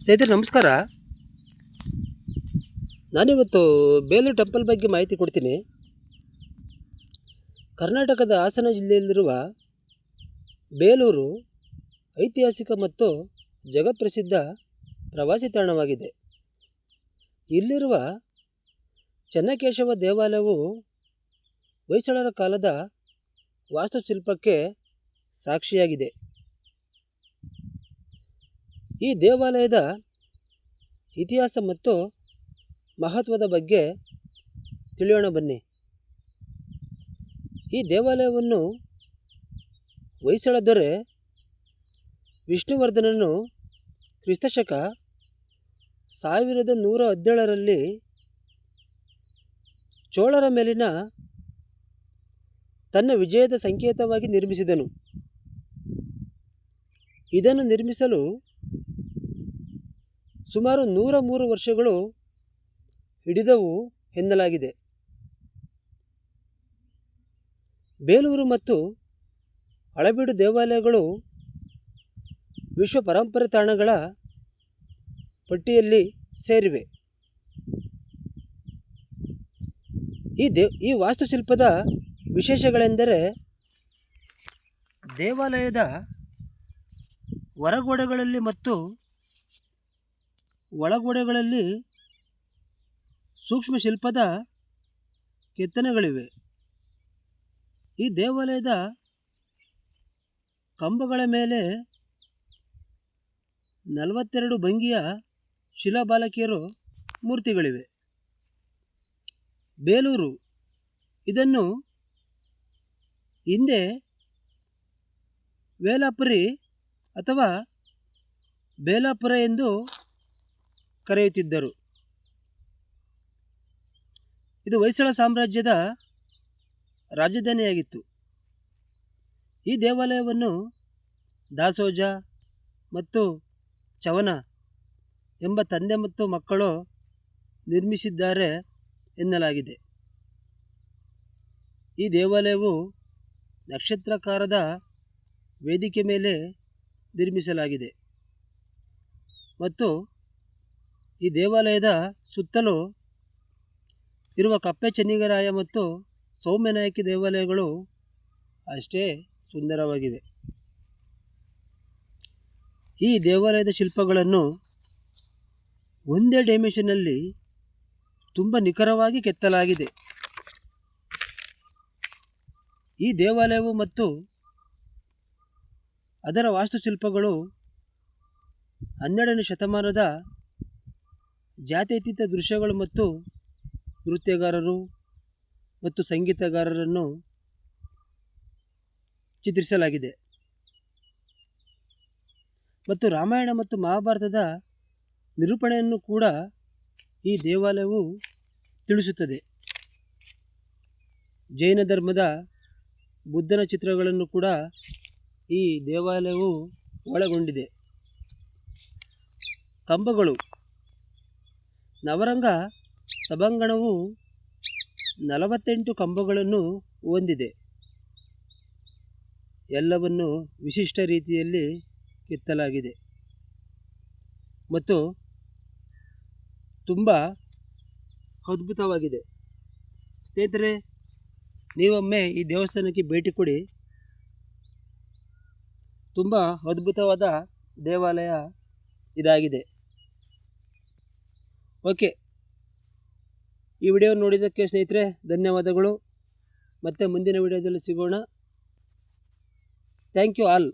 ಸ್ನೇಹಿತರೆ ನಮಸ್ಕಾರ. ನಾನಿವತ್ತು ಬೇಲೂರು ಟೆಂಪಲ್ ಬಗ್ಗೆ ಮಾಹಿತಿ ಕೊಡ್ತೀನಿ. ಕರ್ನಾಟಕದ ಹಾಸನ ಜಿಲ್ಲೆಯಲ್ಲಿರುವ ಬೇಲೂರು ಐತಿಹಾಸಿಕ ಮತ್ತು ಜಗತ್ಪ್ರಸಿದ್ಧ ಪ್ರವಾಸಿ ತಾಣವಾಗಿದೆ. ಇಲ್ಲಿರುವ ಚೆನ್ನಕೇಶವ ದೇವಾಲಯವು ಹೊಯ್ಸಳರ ಕಾಲದ ವಾಸ್ತುಶಿಲ್ಪಕ್ಕೆ ಸಾಕ್ಷಿಯಾಗಿದೆ. ಈ ದೇವಾಲಯದ ಇತಿಹಾಸ ಮತ್ತು ಮಹತ್ವದ ಬಗ್ಗೆ ತಿಳಿಯೋಣ ಬನ್ನಿ. ಈ ದೇವಾಲಯವನ್ನು ಹೊಯ್ಸಳ ದೊರೆ ವಿಷ್ಣುವರ್ಧನನು ಕ್ರಿಸ್ತಶಕ 1117ರಲ್ಲಿ ಚೋಳರ ಮೇಲಿನ ತನ್ನ ವಿಜಯದ ಸಂಕೇತವಾಗಿ ನಿರ್ಮಿಸಿದನು. ಇದನ್ನು ನಿರ್ಮಿಸಲು ಸುಮಾರು 103 ವರ್ಷಗಳು ಹಿಡಿದವು ಎನ್ನಲಾಗಿದೆ. ಬೇಲೂರು ಮತ್ತು ಹಳೆಬೀಡು ದೇವಾಲಯಗಳು ವಿಶ್ವ ಪರಂಪರೆ ತಾಣಗಳ ಪಟ್ಟಿಯಲ್ಲಿ ಸೇರಿವೆ. ಈ ವಾಸ್ತುಶಿಲ್ಪದ ವಿಶೇಷಗಳೆಂದರೆ ದೇವಾಲಯದ ಹೊರಗೋಡೆಗಳಲ್ಲಿ ಮತ್ತು ಒಳಗೋಡೆಗಳಲ್ಲಿ ಸೂಕ್ಷ್ಮ ಶಿಲ್ಪದ ಕೆತ್ತನೆಗಳಿವೆ. ಈ ದೇವಾಲಯದ ಕಂಬಗಳ ಮೇಲೆ 42 ಭಂಗಿಯ ಶಿಲಾಬಾಲಕಿಯರು ಮೂರ್ತಿಗಳಿವೆ. ಬೇಲೂರು ಇದನ್ನು ಹಿಂದೆ ವೇಲಾಪುರಿ ಅಥವಾ ಬೇಲಾಪುರ ಎಂದು ಕರೆಯುತ್ತಿದ್ದರು. ಇದು ಹೊಯ್ಸಳ ಸಾಮ್ರಾಜ್ಯದ ರಾಜಧಾನಿಯಾಗಿತ್ತು. ಈ ದೇವಾಲಯವನ್ನು ದಾಸೋಜ ಮತ್ತು ಚವನ ಎಂಬ ತಂದೆ ಮತ್ತು ಮಕ್ಕಳು ನಿರ್ಮಿಸಿದ್ದಾರೆ ಎನ್ನಲಾಗಿದೆ. ಈ ದೇವಾಲಯವು ನಕ್ಷತ್ರಾಕಾರದ ವೇದಿಕೆ ಮೇಲೆ ನಿರ್ಮಿಸಲಾಗಿದೆ ಮತ್ತು ಈ ದೇವಾಲಯದ ಸುತ್ತಲೂ ಇರುವ ಕಪ್ಪೆ ಚೆನ್ನಿಗರಾಯ ಮತ್ತು ಸೌಮ್ಯನಾಯಕಿ ದೇವಾಲಯಗಳು ಅಷ್ಟೇ ಸುಂದರವಾಗಿವೆ. ಈ ದೇವಾಲಯದ ಶಿಲ್ಪಗಳನ್ನು ಒಂದೇ ಡೈಮೆನ್ಷನ್ನಲ್ಲಿ ತುಂಬ ನಿಖರವಾಗಿ ಕೆತ್ತಲಾಗಿದೆ. ಈ ದೇವಾಲಯವು ಮತ್ತು ಅದರ ವಾಸ್ತುಶಿಲ್ಪಗಳು 12ನೇ ಶತಮಾನದ ಜಾತ್ಯತೀತ ದೃಶ್ಯಗಳು ಮತ್ತು ನೃತ್ಯಗಾರರು ಮತ್ತು ಸಂಗೀತಗಾರರನ್ನು ಚಿತ್ರಿಸಲಾಗಿದೆ ಮತ್ತು ರಾಮಾಯಣ ಮತ್ತು ಮಹಾಭಾರತದ ನಿರೂಪಣೆಯನ್ನು ಕೂಡ ಈ ದೇವಾಲಯವು ತಿಳಿಸುತ್ತದೆ. ಜೈನ ಧರ್ಮದ ಬುದ್ಧನ ಚಿತ್ರಗಳನ್ನು ಕೂಡ ಈ ದೇವಾಲಯವು ಒಳಗೊಂಡಿದೆ. ಕಂಬಗಳು ನವರಂಗ ಸಭಾಂಗಣವು 48 ಕಂಬಗಳನ್ನು ಹೊಂದಿದೆ. ಎಲ್ಲವನ್ನು ವಿಶಿಷ್ಟ ರೀತಿಯಲ್ಲಿ ಕೆತ್ತಲಾಗಿದೆ ಮತ್ತು ತುಂಬ ಅದ್ಭುತವಾಗಿದೆ. ಸ್ನೇಹಿತರೆ, ನೀವೊಮ್ಮೆ ಈ ದೇವಸ್ಥಾನಕ್ಕೆ ಭೇಟಿ ಕೊಡಿ. ತುಂಬ ಅದ್ಭುತವಾದ ದೇವಾಲಯ ಇದಾಗಿದೆ. ಓಕೆ, ಈ ವಿಡಿಯೋ ನೋಡಿದ್ದಕ್ಕೆ ಸ್ನೇಹಿತರೆ ಧನ್ಯವಾದಗಳು. ಮತ್ತೆ ಮುಂದಿನ ವಿಡಿಯೋದಲ್ಲಿ ಸಿಗೋಣ. Thank you all.